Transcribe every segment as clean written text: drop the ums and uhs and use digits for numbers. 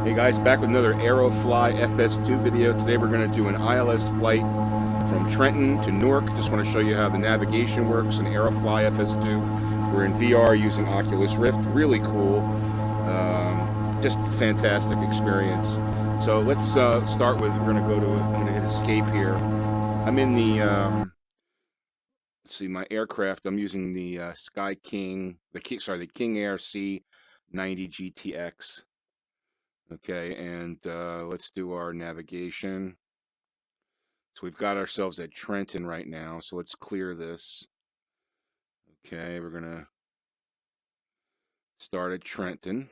Hey guys, back with another AeroFly FS2 video. Today we're going to do an ILS flight from Trenton to Newark. Just want to show you how the navigation works in AeroFly FS2. We're in VR using Oculus Rift. Really cool. Just a fantastic experience. So let's start with, I'm going to hit escape here. I'm in the, let's see, my aircraft. I'm using the King Air C90 GTx. Okay, and let's do our navigation. So we've got ourselves at Trenton right now, so let's clear this. Okay, we're gonna start at Trenton.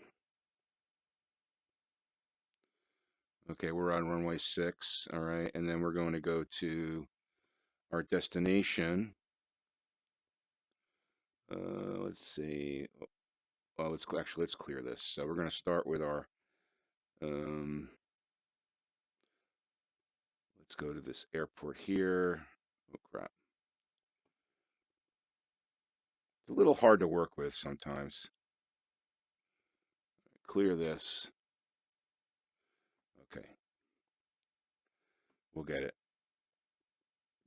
Okay, we're on runway 6, all right, and then we're going to go to our destination. Let's see. Well, let's clear this. So we're gonna start with our let's go to this airport here. Oh crap. It's a little hard to work with sometimes. Clear this. Okay. We'll get it.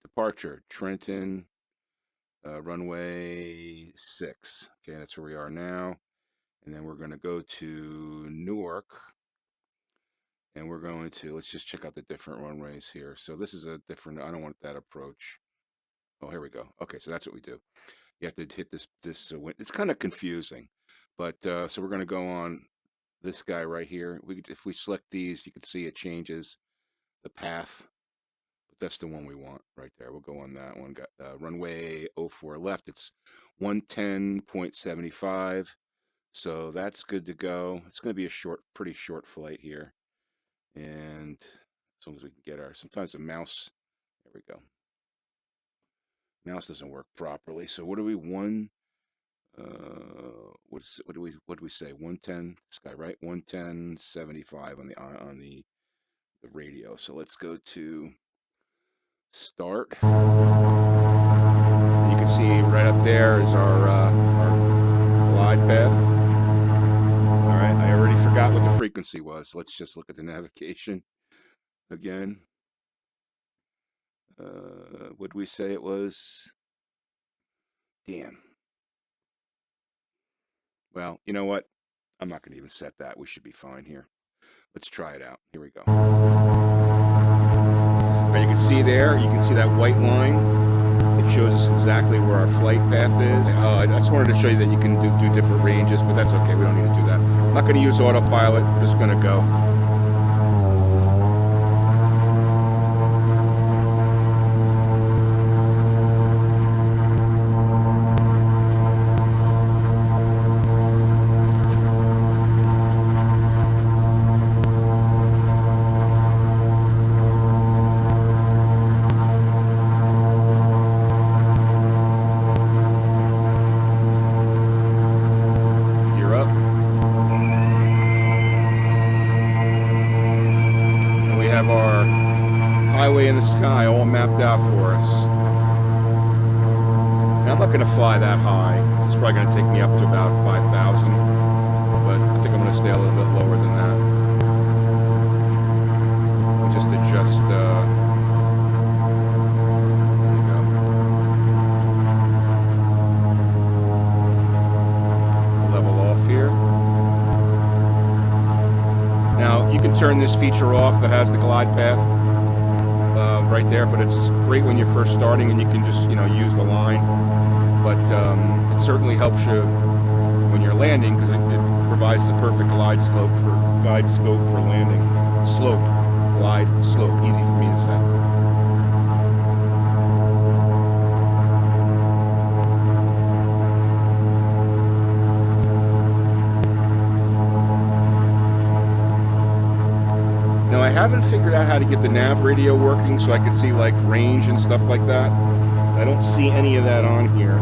Departure, Trenton, runway 6. Okay, that's where we are now. And then we're going to go to Newark. And we're going to, let's just check out the different runways here. So this is a different, I don't want that approach. Oh, here we go. Okay, so that's what we do. You have to hit this it's kind of confusing. But, so we're going to go on this guy right here. If we select these, you can see it changes the path. But that's the one we want right there. We'll go on that one. Got runway 04 left. It's 110.75. So that's good to go. It's going to be a pretty short flight here. And as long as we can get sometimes the mouse, there we go. Mouse doesn't work properly. So what do we, what do we say? 110, this guy, right? 110.75 on the radio. So let's go to start. And you can see right up there is our glide path. All right, I already forgot what the frequency was. Let's just look at the navigation again. Would we say it was? Damn. Well, you know what? I'm not going to even set that. We should be fine here. Let's try it out. Here we go. Now you can see there, you can see that white line. It shows us exactly where our flight path is. I just wanted to show you that you can do different ranges, but that's okay. We don't need to do that. I'm not going to use autopilot. We're just going to go. Our highway in the sky all mapped out for us. Now, I'm not going to fly that high. This is probably going to take me up to about 5,000, but I think I'm going to stay a little bit lower than that. We'll just adjust. There you go. Level off here. Now, you can turn this feature off that has the glide path right there, but it's great when you're first starting and you can just, use the line. But it certainly helps you when you're landing because it provides the perfect glide scope for landing. Slope, glide, slope, easy for me to say. Now, I haven't figured out how to get the nav radio working so I can see like range and stuff like that. I don't see any of that on here.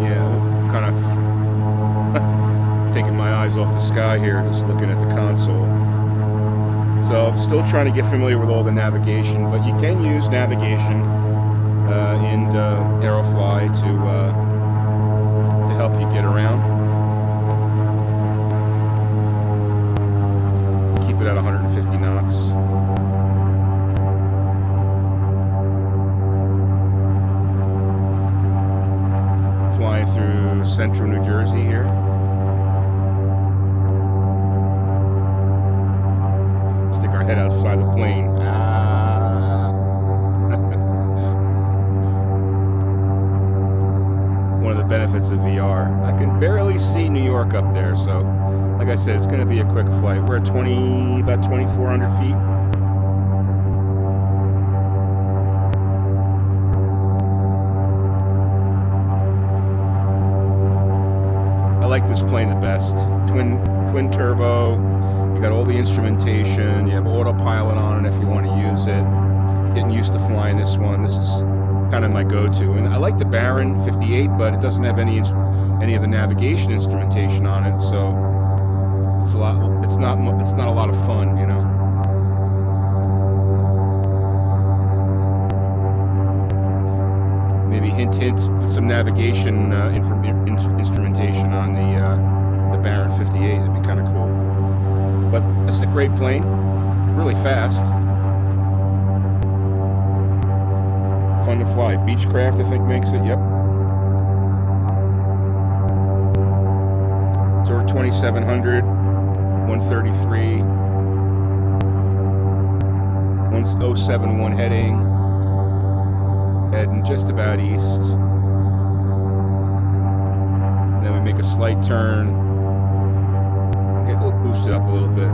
Yeah, kind of taking my eyes off the sky here, just looking at the console. So I'm still trying to get familiar with all the navigation, but you can use navigation in AeroFly to help you get around. Keep it at 150 knots. Flying through central New Jersey here. Stick our head outside the plane. One of the benefits of VR. I can barely see New York up there, so like I said, it's going to be a quick flight. We're at about 2,400 feet. I like this plane the best. Twin turbo. You got all the instrumentation. You have autopilot on it if you want to use it. Getting used to flying this one. This is kind of my go-to. And I like the Baron 58, but it doesn't have any of the navigation instrumentation on it, so it's not a lot of fun, you know. Maybe hint, put some navigation instrumentation on the Baron 58. That'd be kind of cool. But it's a great plane, really fast, fun to fly. Beechcraft, I think, makes it. Yep. So we're 2,700, 133, 1071 heading. Heading just about east. Then we make a slight turn. Okay, we'll boost it up a little bit.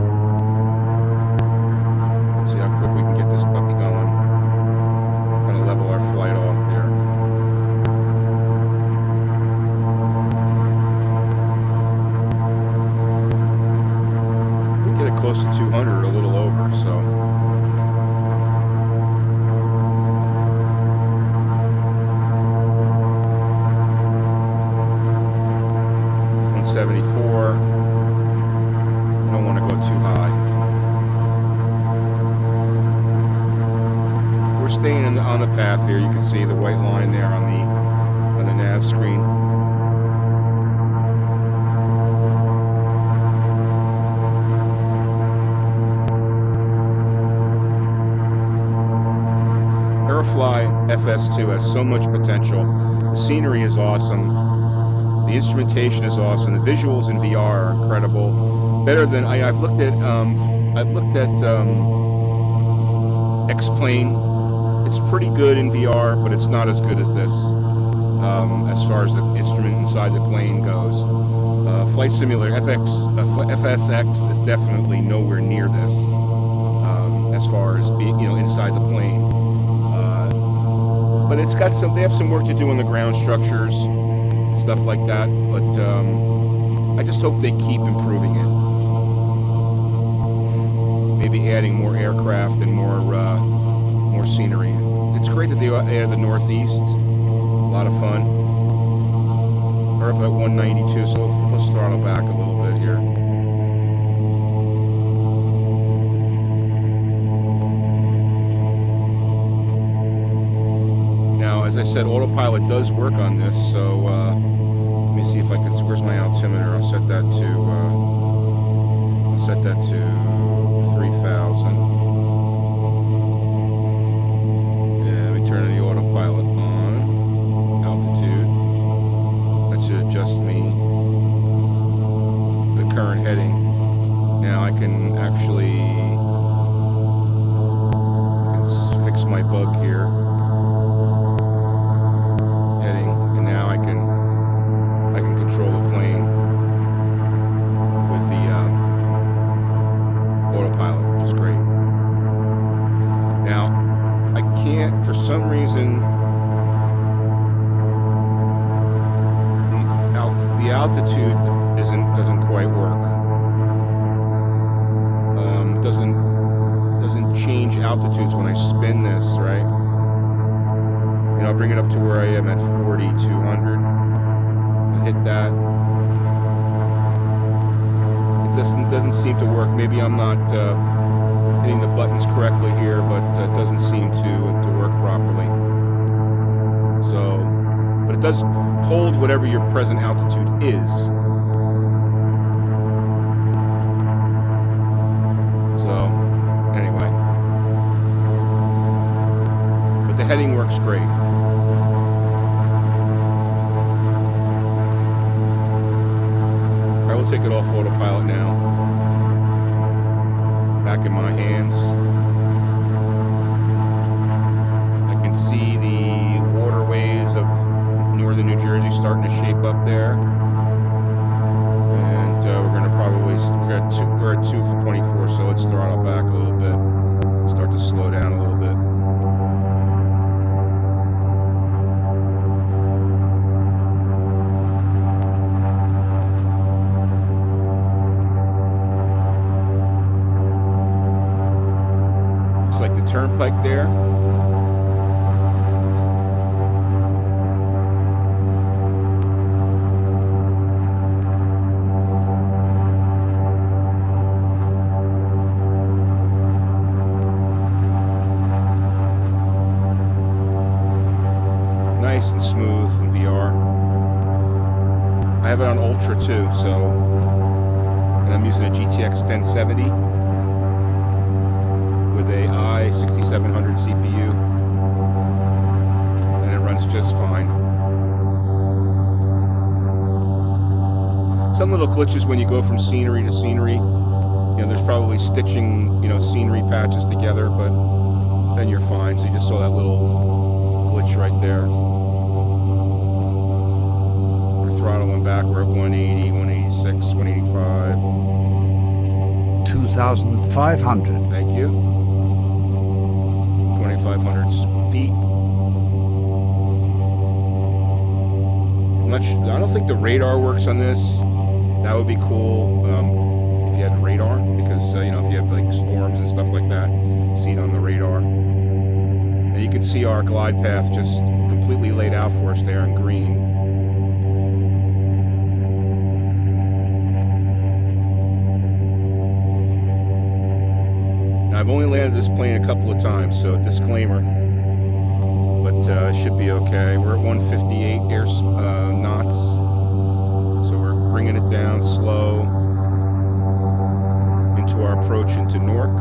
See how quick we can get this puppy going. Gonna level our flight off here. We can get it close to 200, a little over, so. 74. I don't want to go too high. We're staying on the path here. You can see the white line there on the nav screen. AeroFly FS2 has so much potential. The scenery is awesome. The instrumentation is awesome. The visuals in VR are incredible. Better than I've looked at X-Plane. It's pretty good in VR, but it's not as good as this as far as the instrument inside the plane goes. Flight Simulator FSX is definitely nowhere near this as far as being, inside the plane. But it's got they have some work to do on the ground structures. Stuff like that, but I just hope they keep improving it. Maybe adding more aircraft and more scenery. It's great that they added the Northeast. A lot of fun. We're up at 192, so let's throttle back a little bit here. Now, as I said, autopilot does work on this, so let me see if I can. Where's my altimeter? I'll set that to 3,000. Yeah, let me turn the autopilot on. Altitude. That should adjust me the current heading. Now I can actually fix my bug here. Control the plane with the autopilot, which is great. Now, I can't, for some reason, the altitude doesn't quite work. Doesn't change altitudes when I spin this, right? I'll bring it up to where I am at 4,200. Hit that. It doesn't seem to work. Maybe I'm not hitting the buttons correctly here, but it doesn't seem to work properly. it does hold whatever your present altitude is. So, anyway. But the heading works great. Alright, we'll take it off autopilot now. Back in my hands. See the waterways of northern New Jersey starting to shape up there, and we're going to probably we're at 224, so let's throttle back a little bit, start to slow down a little bit. Looks like the turnpike there. Nice and smooth in VR. I have it on Ultra too, and I'm using a GTX 1070 with a i6700 CPU, and it runs just fine. Some little glitches when you go from scenery to scenery. You know, there's probably stitching, scenery patches together, but then you're fine. So you just saw that little glitch right there. Throttling back, we're at 180, 186, 185. 2,500. Thank you. 2,500 feet. I don't think the radar works on this. That would be cool if you had radar, because if you have like storms and stuff like that, see it on the radar. And you can see our glide path just completely laid out for us there in green. I've only landed this plane a couple of times, so disclaimer, but it should be okay. We're at 158 knots, so we're bringing it down slow into our approach into Newark.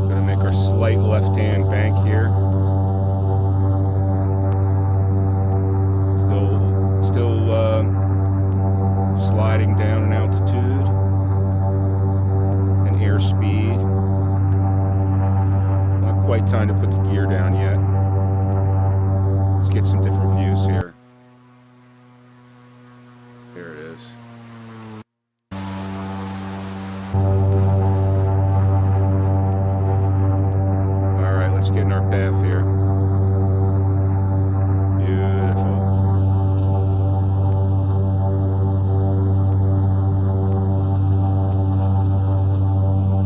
Gonna make our slight left-hand bank here. Sliding down in altitude and airspeed. Not quite time to put the gear down yet. Let's get some different views here. There it is. Alright, let's get in our path here. Beautiful.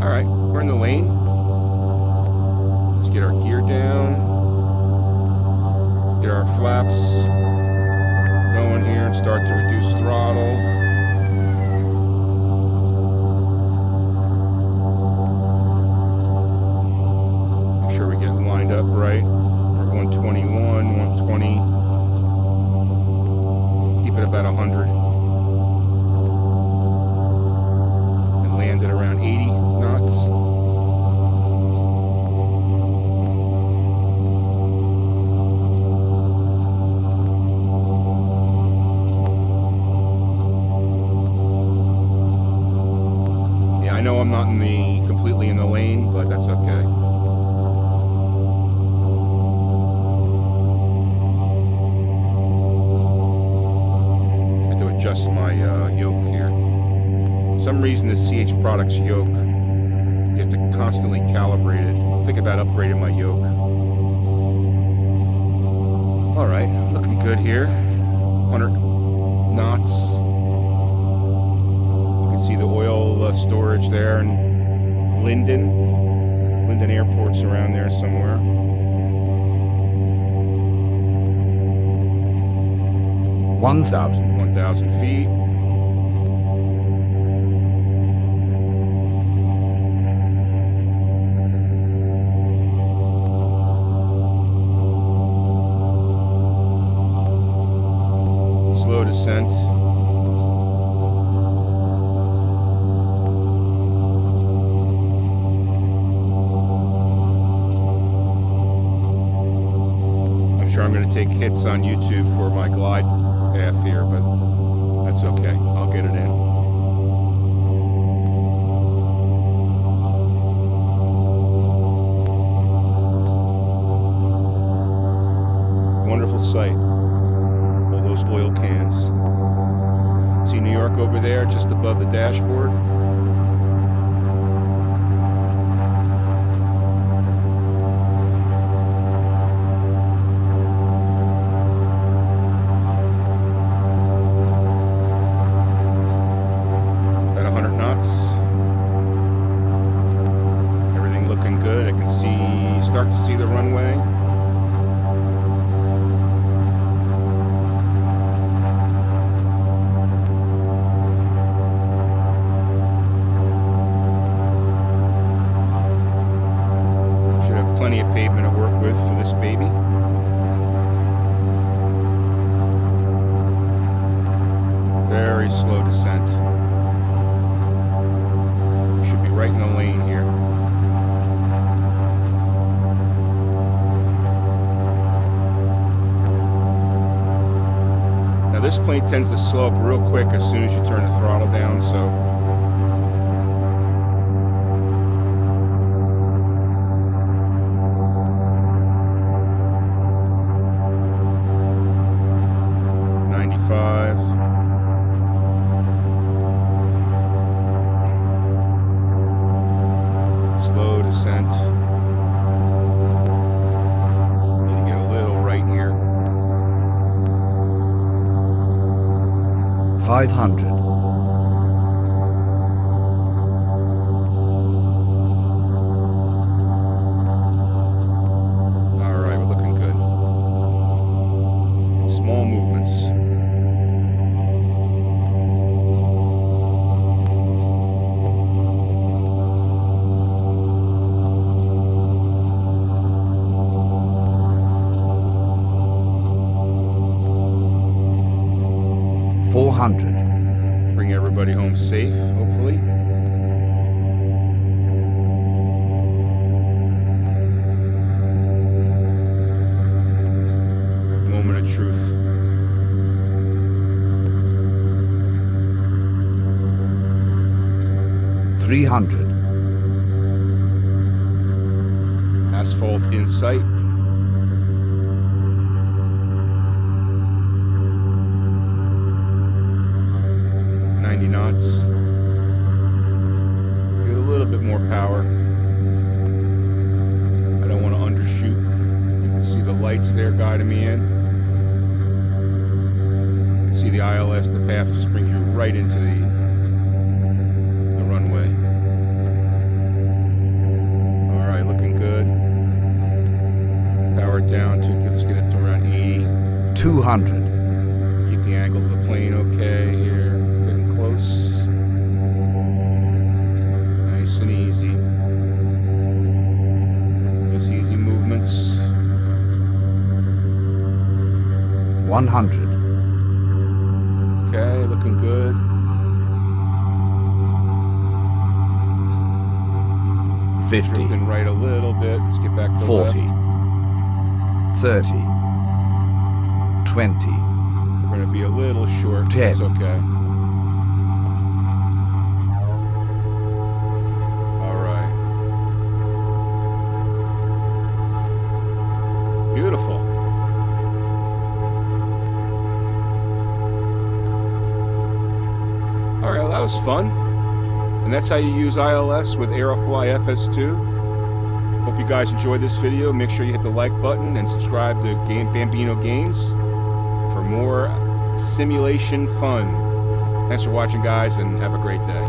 Alright, we're in the lane. Let's get our gear down. Get our flaps going here and start to reduce throttle. Make sure we get lined up right. We're 121, 120. Keep it about 100. And land at around 80 knots. Yeah, I know I'm not completely in the lane, but that's okay. I have to adjust my yoke here. For some reason, the CH Products yoke, you have to constantly calibrate it. I'm thinking about upgrading my yoke. All right, looking good here. 100 knots. You can see the oil storage there in Linden Airport's around there somewhere. One thousand 1,000 feet. slow descent. I'm sure I'm going to take hits on YouTube for my glide path here, but that's okay. I'll get it in. Wonderful sight. All those oil cans. See New York over there, just above the dashboard? At 100 knots. Everything looking good. I can start to see the runway. Plenty of pavement to work with for this baby. Very slow descent. Should be right in the lane here. Now this plane tends to slow up real quick as soon as you turn the throttle down, so slow descent. Need to get a little right here. 500. All right, we're looking good. Small movements. Bring everybody home safe, hopefully. Moment of truth. $300. Asphalt in sight. Knots. Get a little bit more power. I don't want to undershoot. You can see the lights there guiding me in. You can see the ILS, the path just brings you right into the runway. All right, looking good. Power it down to, let's get it to around 80. 200. Keep the angle of the plane okay here. Close. Nice and easy. Nice easy movements. 100. Okay, looking good. 50. Drifting right a little bit. Let's get back to 40. left. 30. 20. We're going to be a little short. 10. It's okay. Beautiful. All right, well, that was fun. And that's how you use ILS with AeroFly FS2. Hope you guys enjoyed this video. Make sure you hit the like button and subscribe to Bambino Games for more simulation fun. Thanks for watching, guys, and have a great day.